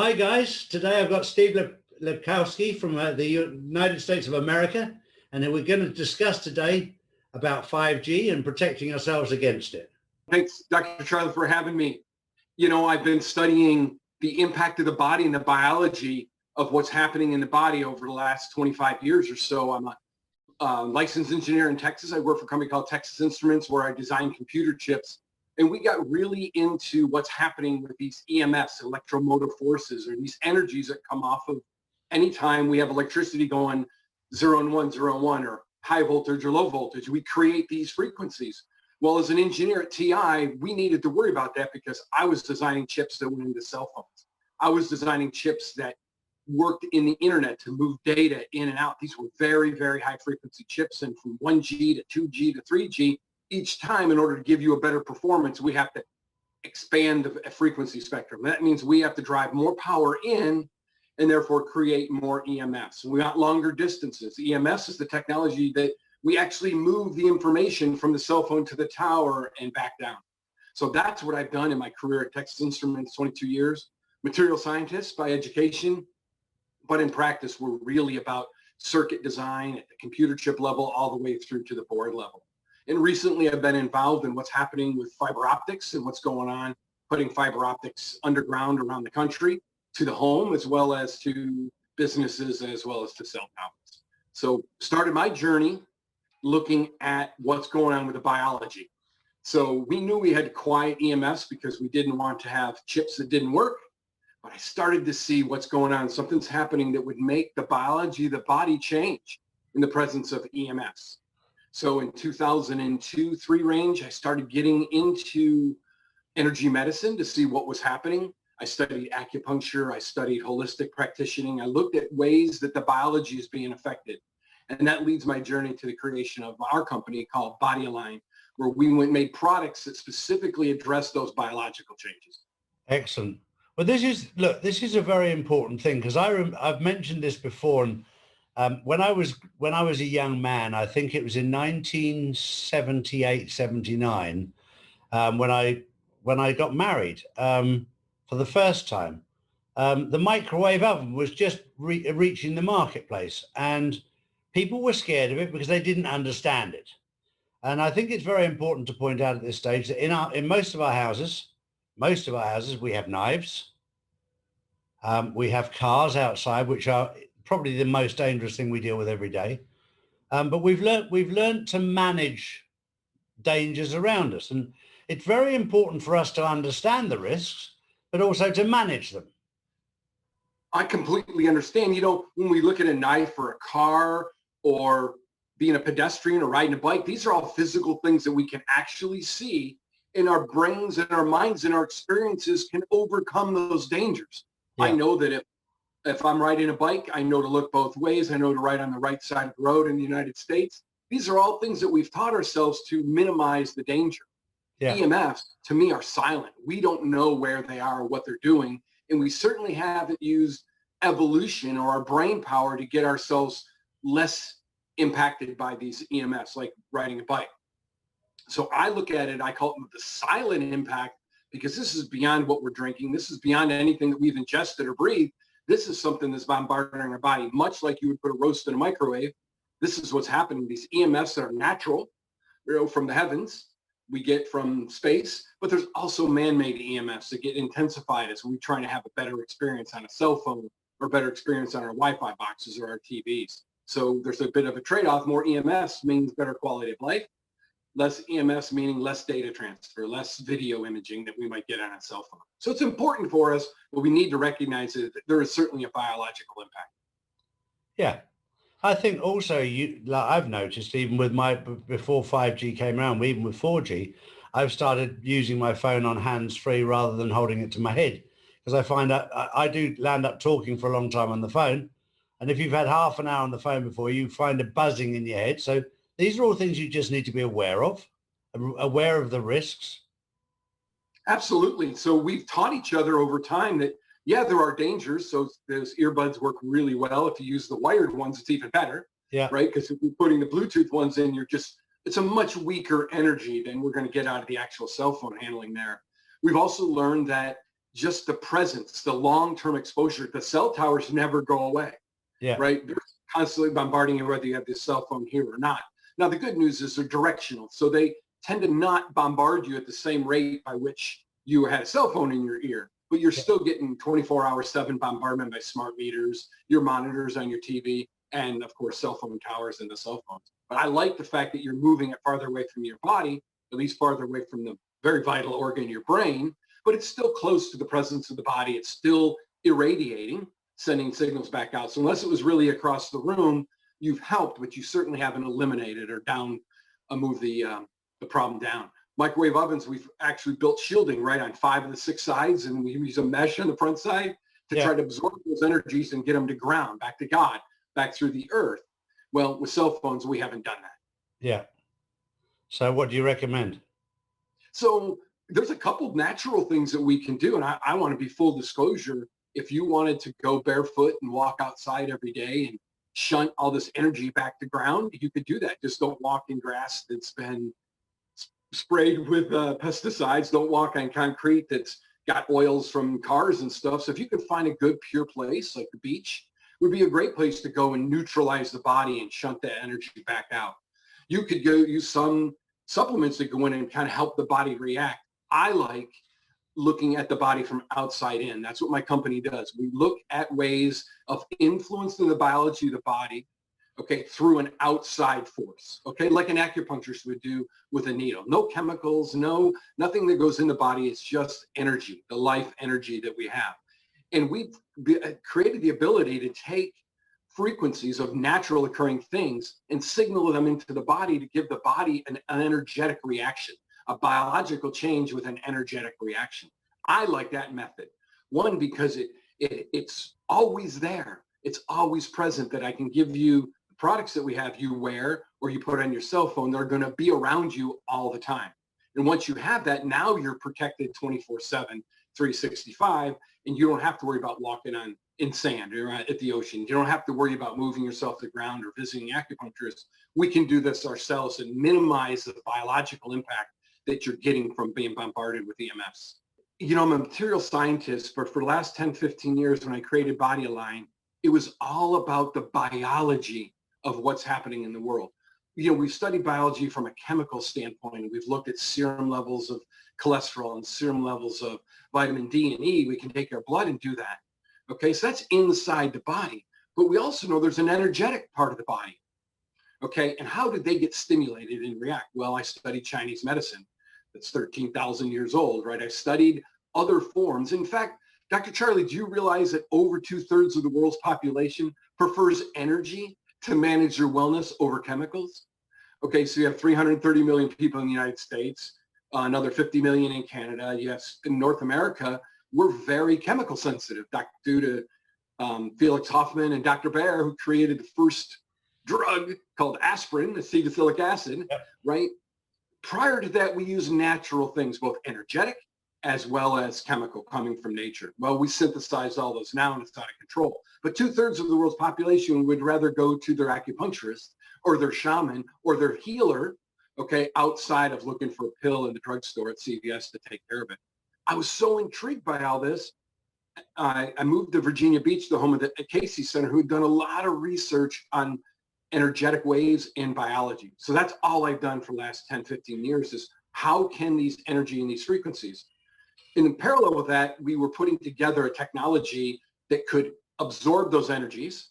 Hi guys, today I've got Steve Lepkowski from the United States of America, and then we're going to discuss today about 5G and protecting ourselves against it. Thanks, Dr. Charlie, for having me. You know, I've been studying the impact of the body and the biology of what's happening in the body over the last 25 years or so. I'm a licensed engineer in Texas. I work for a company called Texas Instruments where I design computer chips. And we got really into what's happening with these EMFs, electromotive forces, or these energies that come off of anytime we have electricity going 0 and 1, 0 and 1, or high voltage or low voltage. We create these frequencies. Well, as an engineer at TI, we needed to worry about that because I was designing chips that went into cell phones. I was designing chips that worked in the internet to move data in and out. These were very, very high frequency chips. And from 1G to 2G to 3G, each time, in order to give you a better performance, we have to expand the frequency spectrum. That means we have to drive more power in and therefore create more EMFs. We got longer distances. EMS is the technology that we actually move the information from the cell phone to the tower and back down. So that's what I've done in my career at Texas Instruments, 22 years. Material scientist by education, but in practice, we're really about circuit design at the computer chip level all the way through to the board level. And recently I've been involved in what's happening with fiber optics and what's going on, putting fiber optics underground around the country to the home, as well as to businesses, as well as to cell towers. So started my journey looking at what's going on with the biology. So we knew we had to quiet EMS because we didn't want to have chips that didn't work. But I started to see what's going on. Something's happening that would make the biology of the body change in the presence of EMS. So in 2002-3 range, I started getting into energy medicine to see what was happening. I studied acupuncture. I studied holistic practicing. I looked at ways that the biology is being affected. And that leads my journey to the creation of our company called Body Align, where we made products that specifically address those biological changes. Excellent. Well, this is a very important thing because I've mentioned this before, and when I was a young man, I think it was in 1978, 79, when I got married for the first time. The microwave oven was just reaching the marketplace, and people were scared of it because they didn't understand it. And I think it's very important to point out at this stage that in most of our houses, we have knives. We have cars outside, which are probably the most dangerous thing we deal with every day. But we've learned to manage dangers around us. And it's very important for us to understand the risks, but also to manage them. I completely understand. You know, when we look at a knife or a car or being a pedestrian or riding a bike, these are all physical things that we can actually see, and our brains and our minds and our experiences can overcome those dangers. Yeah. I know that if I'm riding a bike, I know to look both ways. I know to ride on the right side of the road in the United States. These are all things that we've taught ourselves to minimize the danger. Yeah. EMFs, to me, are silent. We don't know where they are or what they're doing. And we certainly haven't used evolution or our brain power to get ourselves less impacted by these EMFs, like riding a bike. So I look at it, I call it the silent impact, because this is beyond what we're drinking. This is beyond anything that we've ingested or breathed. This is something that's bombarding our body, much like you would put a roast in a microwave. This is what's happening. These EMFs that are natural, you know, from the heavens, we get from space, but there's also man-made EMFs that get intensified as we try to have a better experience on a cell phone or better experience on our Wi-Fi boxes or our TVs. So there's a bit of a trade-off. More EMFs means better quality of life. Less EMFs meaning less data transfer, less video imaging that we might get on a cell phone. So it's important for us, but we need to recognize that there is certainly a biological impact. Yeah. I think also I've noticed even with before 5G came around, even with 4G, I've started using my phone on hands-free rather than holding it to my head, because I find that I do land up talking for a long time on the phone. And if you've had half an hour on the phone before, you find a buzzing in your head. So these are all things you just need to be aware of the risks. Absolutely. So we've taught each other over time that, yeah, there are dangers. So those earbuds work really well. If you use the wired ones, it's even better. Yeah. Right. Because if you're putting the Bluetooth ones in, it's a much weaker energy than we're going to get out of the actual cell phone handling there. We've also learned that just the presence, the long-term exposure. The cell towers never go away, Yeah. right? They're constantly bombarding you whether you have this cell phone here or not. Now, the good news is they're directional. So they tend to not bombard you at the same rate by which you had a cell phone in your ear, but you're still getting 24/7 bombardment by smart meters, your monitors on your TV, and of course, cell phone towers and the cell phones. But I like the fact that you're moving it farther away from your body, at least farther away from the very vital organ, your brain, but it's still close to the presence of the body. It's still irradiating, sending signals back out. So unless it was really across the room, you've helped, but you certainly haven't eliminated or moved the problem down. Microwave ovens, we've actually built shielding right on 5 of the 6 sides, and we use a mesh on the front side to try to absorb those energies and get them to ground, back to God, back through the earth. Well, with cell phones, we haven't done that. Yeah. So what do you recommend? So there's a couple natural things that we can do. And I want to be full disclosure. If you wanted to go barefoot and walk outside every day and shunt all this energy back to ground, you could do that. Just don't walk in grass that's been sprayed with pesticides. Don't walk on concrete that's got oils from cars and stuff. So if you could find a good pure place like the beach, would be a great place to go and neutralize the body and shunt that energy back out. You could go use some supplements that go in and kind of help the body react. I like looking at the body from outside in. That's what my company does. We look at ways of influencing the biology of the body, okay, through an outside force, okay, like an acupuncturist would do with a needle. No chemicals, nothing that goes in the body. It's just energy, the life energy that we have. And we've created the ability to take frequencies of natural occurring things and signal them into the body to give the body an energetic reaction, a biological change with an energetic reaction. I like that method. One, because it's always there. It's always present, that I can give you the products that we have you wear or you put on your cell phone. They're going to be around you all the time. And once you have that, now you're protected 24/7, 365, and you don't have to worry about walking in sand or at the ocean. You don't have to worry about moving yourself to the ground or visiting acupuncturists. We can do this ourselves and minimize the biological impact that you're getting from being bombarded with EMFs. You know, I'm a material scientist, but for the last 10, 15 years when I created Body Align, it was all about the biology of what's happening in the world. You know, we've studied biology from a chemical standpoint. We've looked at serum levels of cholesterol and serum levels of vitamin D and E. We can take our blood and do that. Okay, so that's inside the body. But we also know there's an energetic part of the body. Okay, and how did they get stimulated and react? Well, I studied Chinese medicine. That's 13,000 years old, right? I studied other forms. In fact, Dr. Charlie, do you realize that over 2/3 of the world's population prefers energy to manage their wellness over chemicals? Okay, so you have 330 million people in the United States, another 50 million in Canada. Yes, in North America, we're very chemical sensitive, due to Felix Hoffman and Dr. Baer, who created the first drug called aspirin, acetylsalicylic acid, right? Prior to that, we use natural things, both energetic as well as chemical, coming from nature. Well, we synthesize all those now and it's out of control. But 2/3 of the world's population would rather go to their acupuncturist or their shaman or their healer, okay, outside of looking for a pill in the drugstore at CVS to take care of it. I was so intrigued by all this. I moved to Virginia Beach, the home of the Casey Center, who had done a lot of research on energetic waves and biology. So that's all I've done for the last 10, 15 years is how can these energy and these frequencies. And in parallel with that, we were putting together a technology that could absorb those energies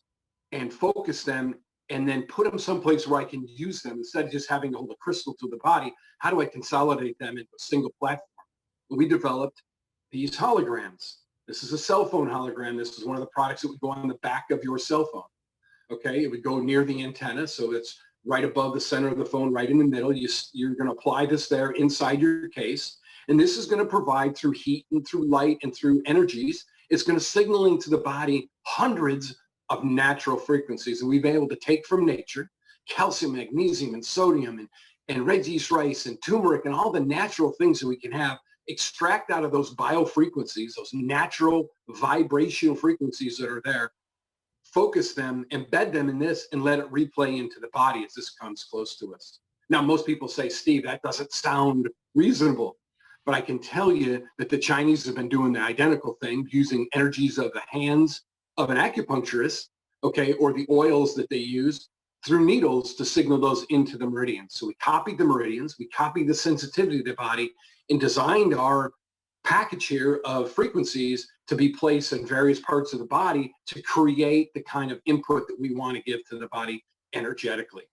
and focus them and then put them someplace where I can use them instead of just having to hold a crystal to the body. How do I consolidate them into a single platform? We developed these holograms. This is a cell phone hologram. This is one of the products that would go on the back of your cell phone. Okay, it would go near the antenna, so it's right above the center of the phone, right in the middle. You're going to apply this there inside your case, and this is going to provide through heat and through light and through energies. It's going to signal into the body hundreds of natural frequencies that we've been able to take from nature, calcium, magnesium, and sodium, and red yeast rice, and turmeric, and all the natural things that we can have, extract out of those biofrequencies, those natural vibrational frequencies that are there, focus them, embed them in this, and let it replay into the body as this comes close to us. Now, most people say, Steve, that doesn't sound reasonable. but I can tell you that the Chinese have been doing the identical thing, using energies of the hands of an acupuncturist, okay, or the oils that they use through needles to signal those into the meridians. So we copied the meridians, we copied the sensitivity of the body, and designed our package here of frequencies to be placed in various parts of the body to create the kind of input that we want to give to the body energetically.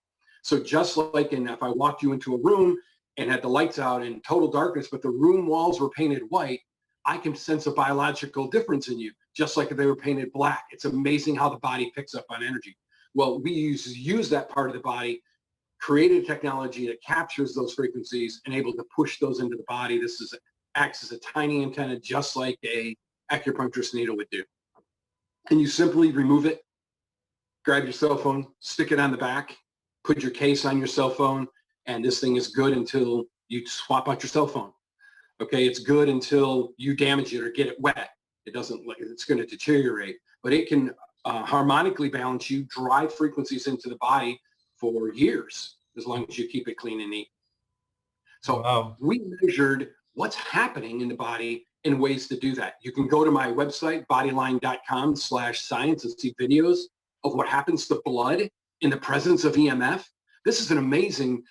So just like if I walked you into a room and had the lights out in total darkness, but the room walls were painted white, I can sense a biological difference in you, just like if they were painted black. It's amazing how the body picks up on energy. Well, we use that part of the body, created a technology that captures those frequencies and able to push those into the body. Acts as a tiny antenna, just like a acupuncturist needle would do. And you simply remove it, grab your cell phone, stick it on the back, put your case on your cell phone, and this thing is good until you swap out your cell phone. Okay, it's good until you damage it or get it wet. It's going to deteriorate, but it can harmonically balance you, drive frequencies into the body for years, as long as you keep it clean and neat. So Wow. we measured what's happening in the body in ways to do that. You can go to my website, bodyline.com/science, and see videos of what happens to blood in the presence of EMF. This is an amazing,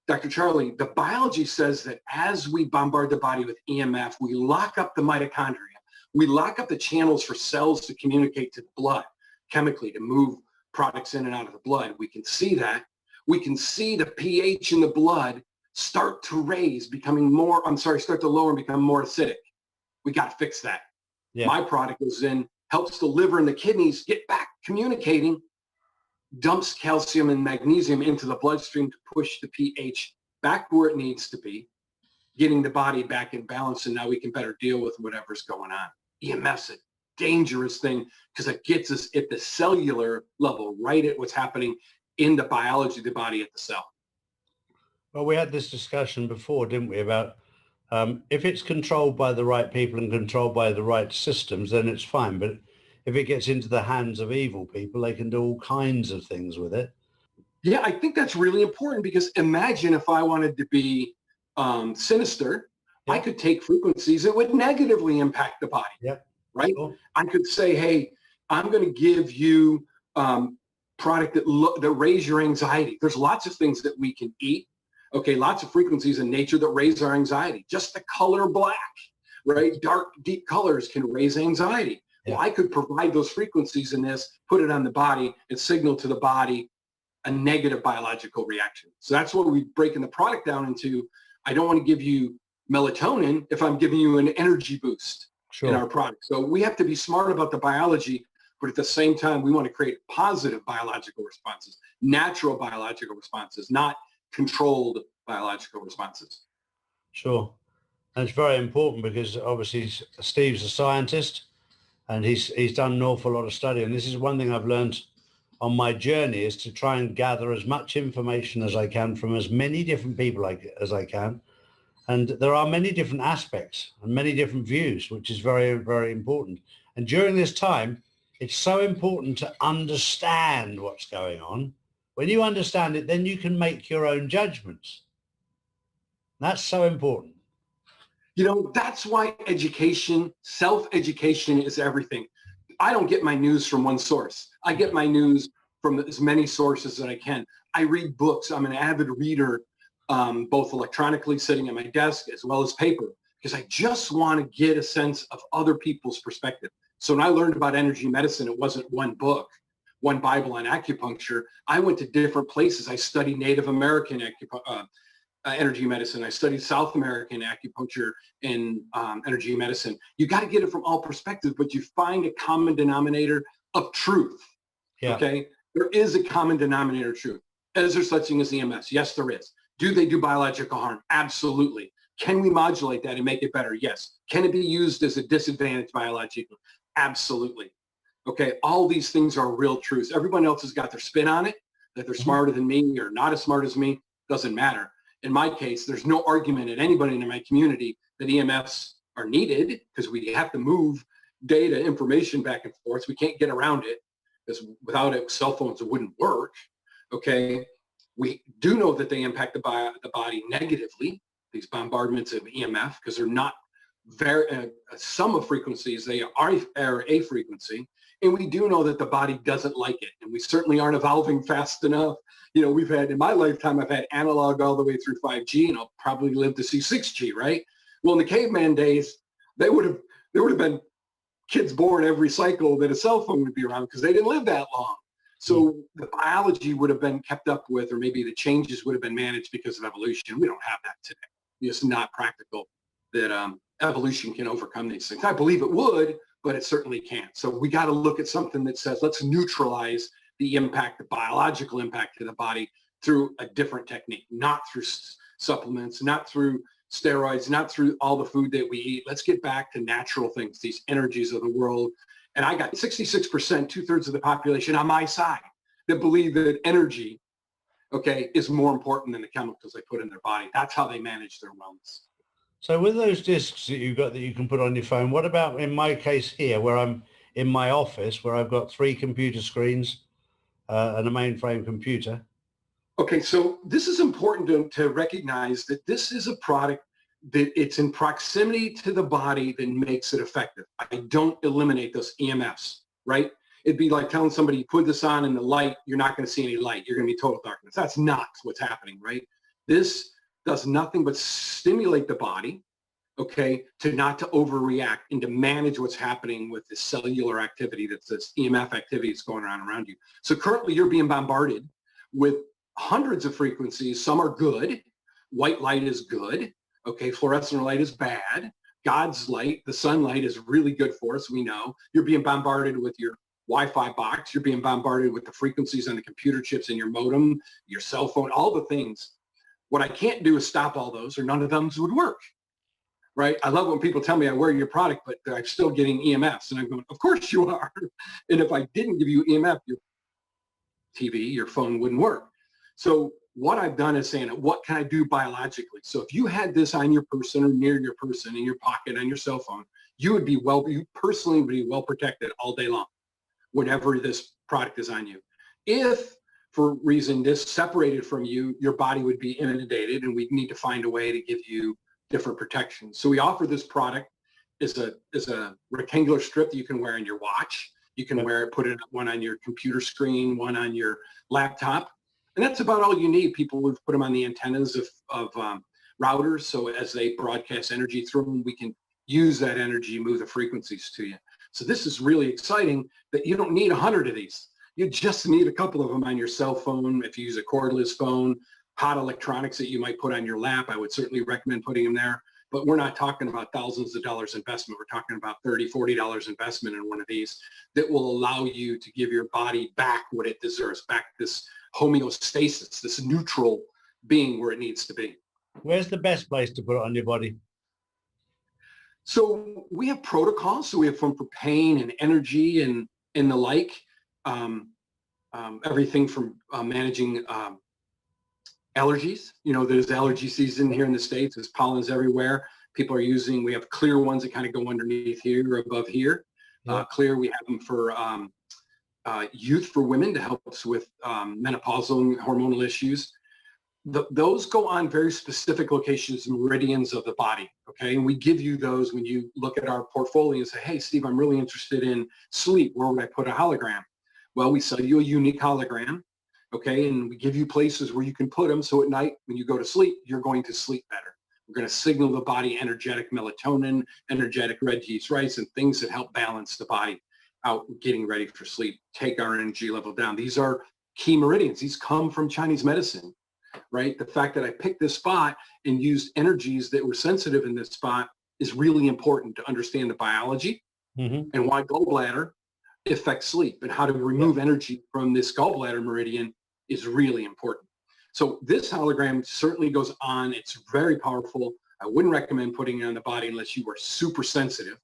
Dr. Charlie, the biology says that as we bombard the body with EMF, we lock up the mitochondria. We lock up the channels for cells to communicate to the blood chemically, to move products in and out of the blood. We can see that. We can see the pH in the blood start to start to lower and become more acidic. We got to fix that. Yeah. My product goes in, helps the liver and the kidneys get back communicating, dumps calcium and magnesium into the bloodstream to push the pH back where it needs to be, getting the body back in balance, and now we can better deal with whatever's going on. EMF's a dangerous thing because it gets us at the cellular level, right at what's happening in the biology of the body at the cell. Well, we had this discussion before, didn't we, about if it's controlled by the right people and controlled by the right systems, then it's fine. But if it gets into the hands of evil people, they can do all kinds of things with it. Yeah, I think that's really important because imagine if I wanted to be sinister, Yeah. I could take frequencies that would negatively impact the body, Yeah. right? Sure. I could say, hey, I'm going to give you product that raise your anxiety. There's lots of things that we can eat. Okay, lots of frequencies in nature that raise our anxiety. Just the color black, right? Dark, deep colors can raise anxiety. Yeah. Well, I could provide those frequencies in this, put it on the body, and signal to the body a negative biological reaction. So that's what we breaking the product down into. I don't want to give you melatonin if I'm giving you an energy boost in our product. So we have to be smart about the biology, but at the same time, we want to create positive biological responses, natural biological responses, not controlled biological responses. Sure. And it's very important because obviously Steve's a scientist and he's done an awful lot of study. And this is one thing I've learned on my journey, is to try and gather as much information as I can from as many different people as I can. And there are many different aspects and many different views, which is very, very important. And during this time, it's so important to understand what's going on. When you understand it, then you can make your own judgments. That's so important. You know, that's why education, self-education is everything. I don't get my news from one source. I get my news from as many sources that I can. I read books. I'm an avid reader, both electronically sitting at my desk as well as paper, because I just want to get a sense of other people's perspective. So when I learned about energy medicine, it wasn't one book, one Bible on acupuncture. I went to different places. I studied Native American energy medicine. I studied South American acupuncture and energy medicine. You got to get it from all perspectives, but you find a common denominator of truth. Yeah. Okay. There is a common denominator of truth. Is there such thing as EMS? Yes, there is. Do they do biological harm? Absolutely. Can we modulate that and make it better? Yes. Can it be used as a disadvantage biologically? Absolutely. Okay. All these things are real truths. Everyone else has got their spin on it, that they're smarter than me or not as smart as me. Doesn't matter. In my case, there's no argument at anybody in my community that EMFs are needed, because we have to move data, information back and forth. We can't get around it, because without it, cell phones, it wouldn't work. Okay. We do know that they impact the body negatively. these bombardments of EMF, because they're not very some of frequencies, they are a frequency, and we do know that the body doesn't like it, and we certainly aren't evolving fast enough. You know, we've had, in my lifetime, I've had analog all the way through 5G, and I'll probably live to see 6G, right? Well, in the caveman days, there would have been kids born every cycle that a cell phone would be around, because they didn't live that long. So the biology would have been kept up with, or maybe the changes would have been managed because of evolution. We don't have that today. It's not practical that evolution can overcome these things. I believe it would, but it certainly can't. So we got to look at something that says, let's neutralize the impact, the biological impact to the body through a different technique, not through supplements, not through steroids, not through all the food that we eat. Let's get back to natural things, these energies of the world. And I got 66%, 2/3 of the population on my side that believe that energy, okay, is more important than the chemicals they put in their body. That's how they manage their wellness. So with those discs that you've got that you can put on your phone, what about in my case here, where I'm in my office, where I've got 3 computer screens and a mainframe computer? Okay, so this is important to recognize that this is a product that it's in proximity to the body that makes it effective. I don't eliminate those EMFs, right? It'd be like telling somebody, put this on in the light, you're not going to see any light. You're going to be total darkness. That's not what's happening, right? This does nothing but stimulate the body, okay, to not to overreact and to manage what's happening with this cellular activity, that's this EMF activity that's going on around you. So currently you're being bombarded with hundreds of frequencies. Some are good. White light is good. Okay, fluorescent light is bad. God's light, the sunlight, is really good for us, we know. You're being bombarded with your Wi-Fi box. You're being bombarded with the frequencies on the computer chips in your modem, your cell phone, all the things. What I can't do is stop all those, or none of them would work, right? I love when people tell me I wear your product, but I'm still getting EMFs. And I'm going, of course you are. And if I didn't give you EMF, your TV, your phone wouldn't work. So what I've done is saying, what can I do biologically? So if you had this on your person or near your person, in your pocket, on your cell phone, you personally would be well protected all day long, whenever this product is on you. If for reason this separated from you, your body would be inundated, and we'd need to find a way to give you different protections. So we offer this product as a rectangular strip that you can wear on your watch. You can put one on your computer screen, one on your laptop. And that's about all you need. People would put them on the antennas of routers. So as they broadcast energy through them, we can use that energy, move the frequencies to you. So this is really exciting that you don't need 100 of these. You just need a couple of them on your cell phone. If you use a cordless phone, hot electronics that you might put on your lap, I would certainly recommend putting them there. But we're not talking about thousands of dollars investment. We're talking about $30, $40 investment in one of these that will allow you to give your body back what it deserves, back this homeostasis, this neutral being where it needs to be. Where's the best place to put it on your body? So we have protocols. So we have one for pain and energy and the like. Everything from managing allergies. You know, there's allergy season here in the States. There's pollens everywhere. People are using, we have clear ones that kind of go underneath here or above here. Clear, we have them for youth, for women, to help us with menopausal and hormonal issues. Those go on very specific locations, meridians of the body, okay? And we give you those when you look at our portfolio and say, hey, Steve, I'm really interested in sleep. Where would I put a hologram? Well, we sell you a unique hologram, okay? And we give you places where you can put them, so at night when you go to sleep, you're going to sleep better. We're going to signal the body energetic melatonin, energetic red yeast rice, and things that help balance the body out getting ready for sleep, take our energy level down. These are key meridians. These come from Chinese medicine, right? The fact that I picked this spot and used energies that were sensitive in this spot is really important to understand the biology and why gallbladder affects sleep, and how to remove energy from this gallbladder meridian is really important. So this hologram certainly goes on. It's very powerful. I wouldn't recommend putting it on the body unless you are super sensitive,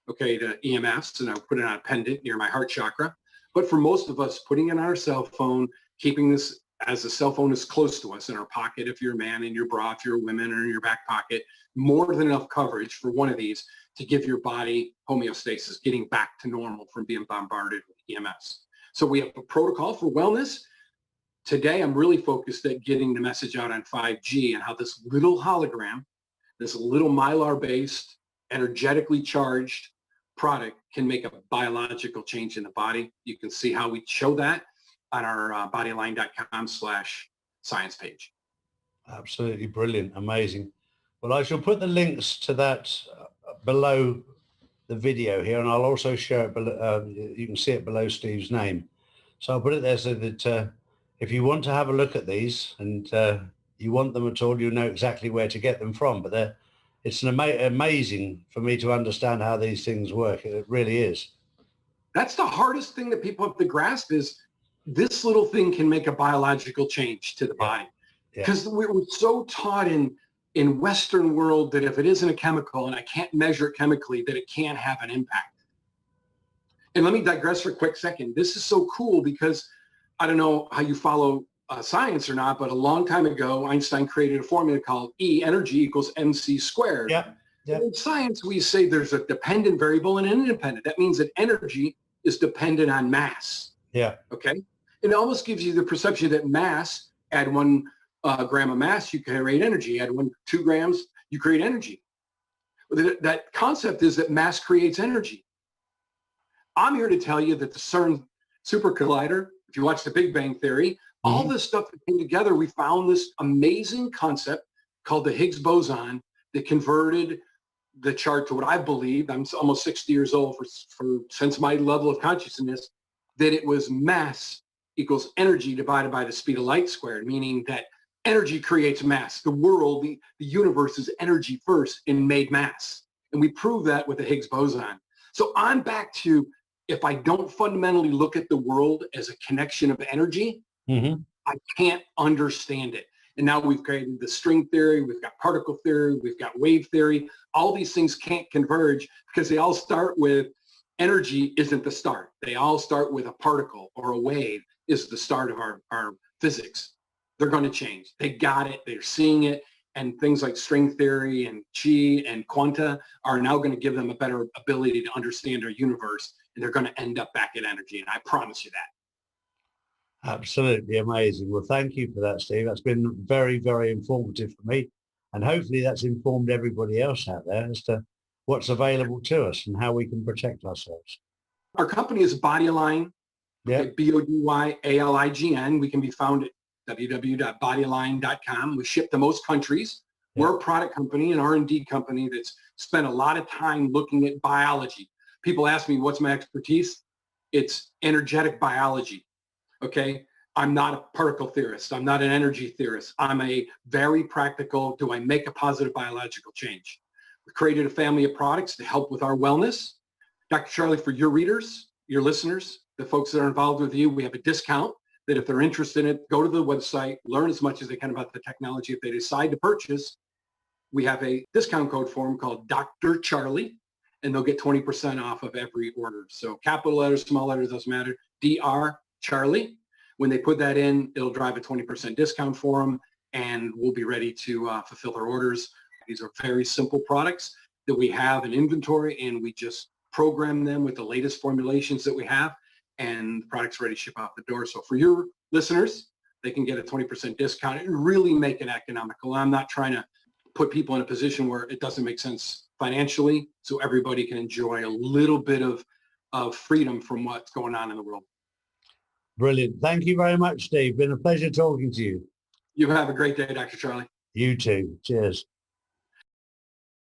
okay, to EMFs, and I would put it on a pendant near my heart chakra. But for most of us, putting it on our cell phone, keeping this as the cell phone is close to us in our pocket, if you're a man, in your bra, if you're a woman, or in your back pocket, more than enough coverage for one of these to give your body homeostasis, getting back to normal from being bombarded with EMFs. So we have a protocol for wellness. Today, I'm really focused at getting the message out on 5G and how this little hologram this little Mylar-based, energetically charged product can make a biological change in the body. You can see how we show that on our bodyalign.com/science page. Absolutely brilliant. Amazing. Well, I shall put the links to that below the video here, and I'll also show it below. You can see it below Steve's name. So I'll put it there so that if you want to have a look at these and you want them at all, you know exactly where to get them from. But it's amazing for me to understand how these things work. It really is. That's the hardest thing that people have to grasp, is this little thing can make a biological change to the body. Because we're so taught in Western world that if it isn't a chemical and I can't measure it chemically, that it can't have an impact. And let me digress for a quick second. This is so cool because I don't know how you follow science or not, but a long time ago, Einstein created a formula called E, energy equals mc squared. Yeah. In science, we say there's a dependent variable and an independent. That means that energy is dependent on mass. Yeah. Okay. It almost gives you the perception that mass, add 1 gram of mass, you create energy. Add 2 grams, you create energy. That concept is that mass creates energy. I'm here to tell you that the CERN Super Collider, if you watch the Big Bang Theory, all this stuff that came together, we found this amazing concept called the Higgs boson that converted the chart to what I believe, I'm almost 60 years old since my level of consciousness, that it was mass equals energy divided by the speed of light squared, meaning that energy creates mass. The world, the universe is energy first and made mass. And we proved that with the Higgs boson. So I'm back to, if I don't fundamentally look at the world as a connection of energy, I can't understand it. And now we've created the string theory, we've got particle theory, we've got wave theory. All these things can't converge because they all start with energy isn't the start. They all start with a particle or a wave is the start of our physics. They're going to change. They got it. They're seeing it. And things like string theory and chi and quanta are now going to give them a better ability to understand our universe. And they're going to end up back at energy. And I promise you that. Absolutely amazing. Well, thank you for that, Steve. That's been very, very informative for me. And hopefully that's informed everybody else out there as to what's available to us and how we can protect ourselves. Our company is Bodyalign, BODYALIGN. We can be found at www.bodyalign.com. We ship to most countries. We're a product company, an R&D company that's spent a lot of time looking at biology. People ask me, what's my expertise? It's energetic biology. Okay. I'm not a particle theorist. I'm not an energy theorist. I'm a very practical, do I make a positive biological change? We created a family of products to help with our wellness. Dr. Charlie, for your readers, your listeners, the folks that are involved with you, we have a discount that if they're interested in it, go to the website, learn as much as they can about the technology. If they decide to purchase, we have a discount code for them called Dr. Charlie, and they'll get 20% off of every order. So capital letters, small letters, doesn't matter. DR Charlie. When they put that in, it'll drive a 20% discount for them, and we'll be ready to fulfill their orders. These are very simple products that we have in inventory, and we just program them with the latest formulations that we have, and the product's ready to ship out the door. So for your listeners, they can get a 20% discount and really make it economical. I'm not trying to put people in a position where it doesn't make sense financially, so everybody can enjoy a little bit of freedom from what's going on in the world. Brilliant. Thank you very much, Steve. Been a pleasure talking to you. You have a great day, Dr. Charlie. You too. Cheers.